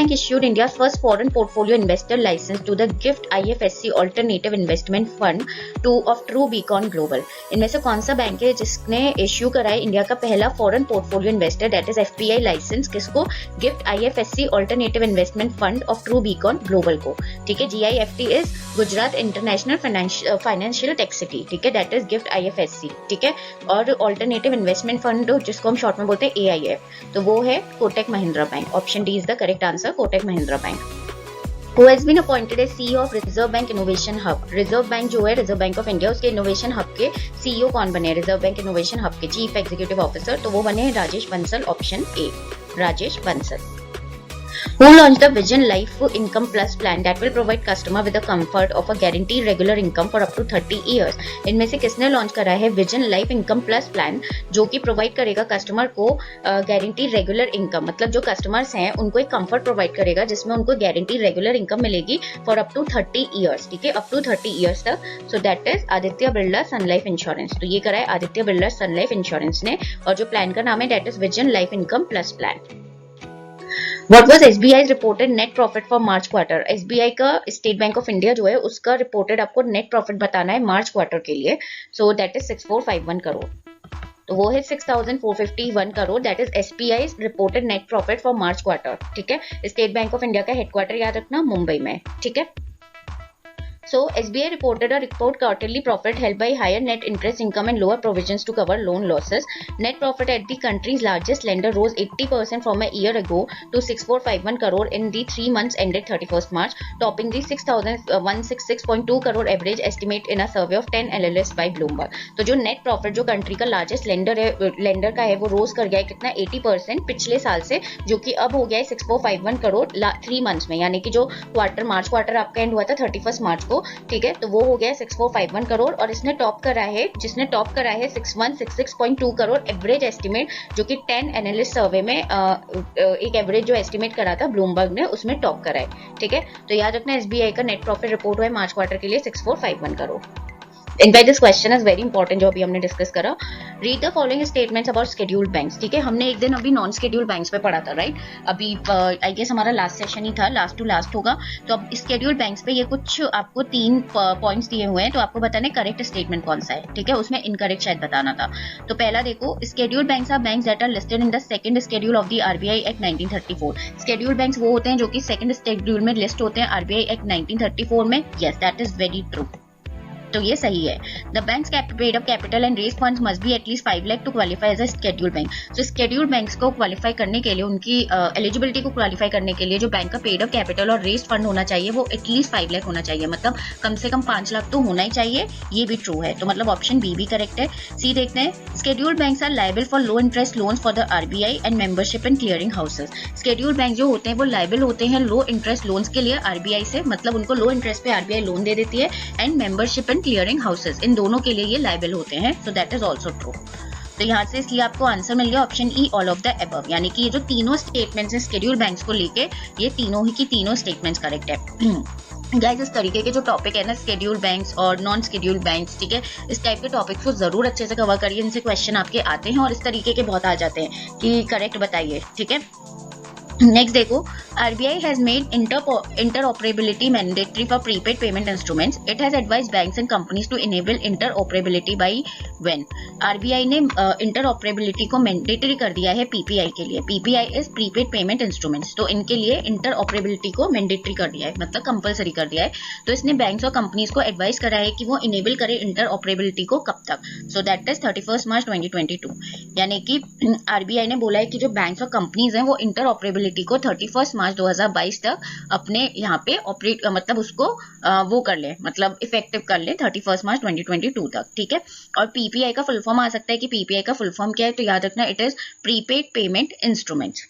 Bank issued India's first foreign portfolio investor license to the GIFT IFSC Alternative Investment Fund of True Beacon Global. इनमें से कौन सा bank है जिसने issue कराया इंडिया का पहला foreign portfolio investor that is FPI licence किसको? Gift IFSC alternative investment fund of true beacon global को. ठीक है, GIFT is Gujarat international financial tech city. ठीक है, दैट इज गिफ्ट IFSC. ठीक है, और ऑल्टरनेटिव इन्वेस्टमेंट फंड जिसको हम शॉर्ट में बोलते हैं AIF, तो वो है Kotak Mahindra bank. Option D is the correct answer, Kotak Mahindra bank. Who has been appointed as CEO of Reserve Bank Innovation Hub? Reserve bank जो है रिजर्व बैंक ऑफ इंडिया, उसके इनोवेशन हब के CEO कौन बने? रिजर्व बैंक इनोवेशन हब के chief executive officer, तो वो बने Rajesh Bansal. Option A, Rajesh Bansal. Who launched the Vision Life Income Plus plan that will provide customer with the comfort of a guaranteed regular income for up to 30 years? इनमें से किसने launch करा है Vision Life Income Plus plan, जो कि provide करेगा customer को guaranteed regular income, मतलब जो कस्टमर्स हैं उनको एक कंफर्ट प्रोवाइड करेगा जिसमें उनको गारंटीड रेगुलर इनकम मिलेगी फॉर अप टू 30 ईयर्स. ठीक है, अप टू 30 ईयर्स तक. So that is Aditya Birla Sun Life Insurance. तो ये करा है Aditya Birla Sun Life Insurance ने, और जो प्लान का नाम है that is Vision Life Income Plus plan. What was SBI's reported net profit for March quarter? SBI का स्टेट बैंक ऑफ इंडिया जो है उसका रिपोर्टेड आपको नेट प्रॉफिट बताना है मार्च क्वार्टर के लिए. सो दैट इज 6451 करोड़. तो वो है 6451 crore. That is SBI's reported net profit for March quarter. ठीक है, स्टेट बैंक ऑफ इंडिया का हेडक्वार्टर याद रखना मुंबई में. ठीक है. So SBI reported a record quarterly profit helped by higher net interest income and lower provisions to cover loan losses. Net profit at the country's largest lender rose 80% from a year ago to 6451 crore in the 3 months ended 31st March, topping the 6166.2 crore average estimate in a survey of 10 analysts by Bloomberg. तो जो net profit जो country का largest lender का है वो रोज कर गया है कितना? 80% पिछले साल से, जो कि अब हो गया है 6451 करोड़ 3 मंथ्स में, यानी कि जो मार्च क्वार्टर आपका एंड हुआ था 31 मार्च को. ठीक है, तो वो हो गया 6451 करोड़. और इसने टॉप करा है 6166.2 करोड़ एवरेज एस्टिमेट, जो कि 10 एनालिस्ट सर्वे में एक एवरेज जो एस्टिमेट करा था ब्लूमबर्ग ने, उसमें टॉप करा है. ठीक है, तो याद रखना SBI का नेट प्रॉफिट रिपोर्ट हुआ है मार्च क्वार्टर के लिए 6451 crore. In fact this question is very important जो अभी हमने डिस्कस करा. Read the following statements about scheduled banks. ठीक है, हमने एक दिन अभी नॉन शेड्यूल्ड बैंक्स पे पढ़ा था, राइट? अभी आई गेस हमारा लास्ट सेशन ही था, लास्ट टू लास्ट होगा. तो अब शेड्यूल्ड बैंक्स पे ये कुछ आपको 3 पॉइंट्स दिए हुए हैं, तो आपको बताना है करेक्ट स्टेटमेंट कौन सा है. ठीक है, उसमें इनकरेक्ट शायद बताना था. तो पहला देखो, scheduled banks are banks that are listed in the second schedule of the RBI act 1934. Scheduled banks वो होते हैं जो कि सेकंड शेड्यूल में लिस्ट होते हैं RBI एक्ट 1934 में. Yes, that is very true. तो ये सही है. The banks paid up capital and reserve funds must be at least 5 lakh to qualify as a scheduled bank. तो शेड्यूल्ड बैंक्स को क्वालिफाई करने के लिए, उनकी एलिजिबिलिटी को क्वालिफाई करने के लिए जो बैंक का पेड अप कैपिटल और रेज फंड होना चाहिए वो एटलीस्ट 5 लाख होना चाहिए, मतलब कम से कम 5 लाख तो होना ही चाहिए. ये भी ट्रू है, तो मतलब ऑप्शन बी भी करेक्ट है. सी देखते हैं, scheduled banks are liable for low interest loans for the RBI and membership in clearing houses. Scheduled bank जो होते हैं वो लायबल होते हैं लो इंटरेस्ट लोन्स के लिए RBI से, मतलब उनको लो इंटरेस्ट पे RBI लोन दे देती है, and membership in clearing houses, इन दोनों के लिए ये लायबल होते हैं. So that is also true. तो यहाँ से इसलिए आपको आंसर मिल गया option E, all of the above. यानी कि ये जो तीनों स्टेटमेंट्स हैं शेड्यूल्ड बैंक्स को लेके, ये तीनों ही की तीनों स्टेटमेंट्स करेक्ट है. गाइस, इस तरीके के जो टॉपिक है ना, शेड्यूल्ड बैंक्स और नॉन शेड्यूल्ड बैंक्स, ठीक है, इस टाइप के टॉपिक्स को जरूर अच्छे से कवर करिए. इनसे क्वेश्चन आपके आते हैं और इस तरीके के बहुत आ जाते हैं कि करेक्ट बताइए. ठीक है, नेक्स्ट देखो, RBI has made interoperability mandatory for prepaid payment instruments. It has advised banks and companies to enable interoperability by when? RBI ने interoperability को mandatory कर दिया है PPI के लिए. PPI is prepaid payment instruments. तो इनके लिए interoperability को mandatory कर दिया है, मतलब compulsory कर दिया है. तो इसने बैंक्स और कंपनीज को एडवाइस करा है कि वो enable करे interoperability को कब तक. So that is 31st March 2022. यानी कि RBI ने बोला है कि जो बैंक्स और कंपनीज हैं वो interoperability को 31 मार्च 2022 तक अपने यहाँ पे ऑपरेट, मतलब उसको वो कर ले, मतलब इफेक्टिव कर ले 31 मार्च 2022 तक. ठीक है, और PPI का फुल फॉर्म आ सकता है कि PPI का फुल फॉर्म क्या है, तो याद रखना it is prepaid payment instruments.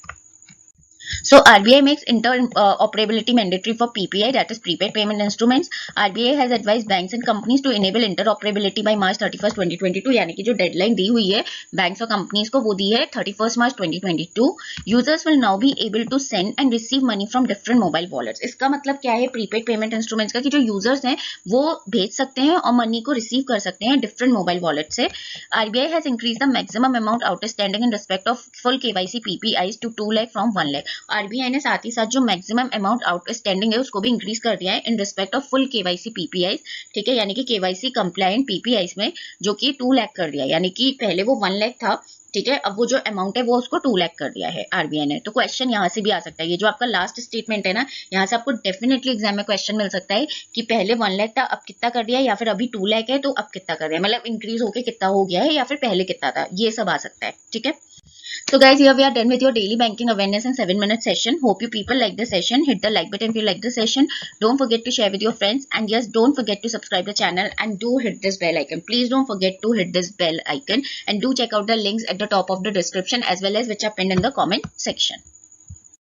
So RBI makes interoperability mandatory for PPI, that is prepaid payment instruments. RBI has advised banks and companies to enable interoperability by March 31st 2022. यानी कि जो deadline दी हुई है बैंक्स और companies को वो दी है 31 मार्च 2022. Users will now be able to send and receive money from different mobile wallets. इसका मतलब क्या है प्रीपेड पेमेंट इंस्ट्रूमेंट्स का, कि जो यूजर्स हैं वो भेज सकते हैं और मनी को रिसीव कर सकते हैं डिफरेंट मोबाइल वॉलेट से. RBI has increased the maximum amount outstanding in respect of full KYC PPIs to 2 lakh from 1 lakh. RBI ने साथ ही साथ जो मैक्सिमम अमाउंट आउटस्टैंडिंग है उसको भी इंक्रीज कर दिया है in respect of full KYC PPI, ठीक है, यानी कि केवाईसी कंप्लायंट पीपीआई में, जो कि 2 लाख कर दिया, यानी कि पहले वो 1 लाख था, ठीक है, अब वो जो अमाउंट है वो उसको 2 लाख कर दिया है आरबीआई ने। तो क्वेश्चन यहाँ से भी आ सकता है, ये जो आपका लास्ट स्टेटमेंट है ना, यहाँ से आपको डेफिनेटली एग्जाम में क्वेश्चन मिल सकता है कि पहले 1 लाख था अब कितना कर दिया, या फिर अभी 2 लाख है तो अब कितना कर दिया, मतलब इंक्रीज होके कितना हो गया है या फिर पहले कितना था, ये सब आ सकता है, ठीक है। So guys, here we are done with your daily banking awareness and 7-minute session. Hope you people like the session. Hit the like button if you like the session. Don't forget to share with your friends, and yes, don't forget to subscribe the channel and do hit this bell icon. Please don't forget to hit this bell icon and do check out the links at the top of the description as well as which are pinned in the comment section.